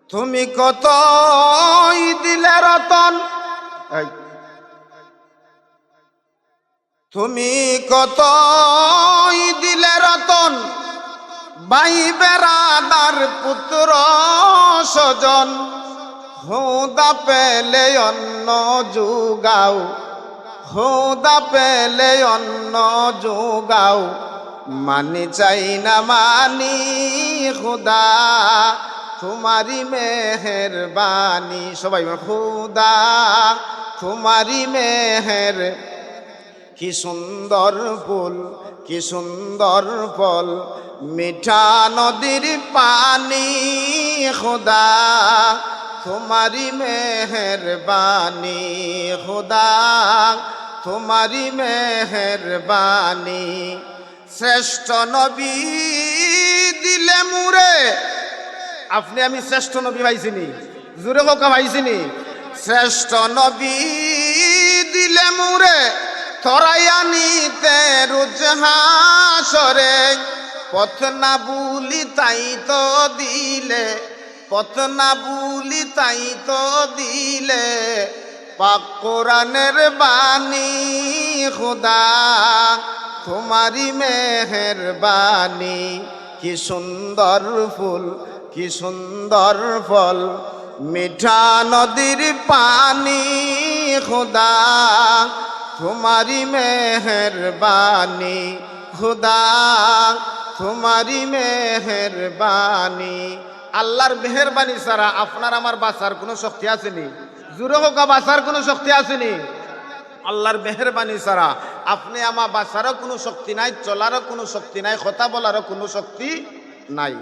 তুমি কতই দিলে রতন, তুমি কতই দিলে রতন, ভাই বেরাদার পুত্র স্বজন, হুদা পেলে অন্ন যুগাও, হুদা পেলে অন্ন যুগাও, মানি চাই না মানি খুদা তোমারি মেহেরবানি। সবাই খুদা তোমারি মেহের। কি সুন্দর ফুল, কি সুন্দর ফল, মিঠা নদীর পানি, খুদা তোমারি মেহেরবানি, খুদা তোমারি মেহেরবানি। শ্রেষ্ঠ নবী দিলে মুরে, আপনি আমি শ্রেষ্ঠ নবী পাইছিনি, জোরে কোকা পাইছিনি। শ্রেষ্ঠ নবী দিলে মুরে, থরাইয়া নিতে রোজ হাসরে, পথ না বুলি তাই তো দিলে, পথ না বুলি তাই তো দিলে, পাক কোরআনের বাণী, খুদা তোমারি মেহেরবানি। কি সুন্দর ফুল, কি সুন্দর ফল, মিঠা নদীর পানি, খুদা তোমারি মেহেরবানি, খুদা তোমারি মেহেরবানি। আল্লাহর মেহেরবানি ছাড়া আপনার আমার বাঁচার কোনো শক্তি আসেনি, জোরে হোক বাঁচার কোনো শক্তি আসেনি। আল্লাহর মেহেরবানি ছাড়া আপনি আমার বাঁচারও কোনো শক্তি নাই, চলারও কোনো শক্তি নাই, কথা বলারও কোনো শক্তি নাই।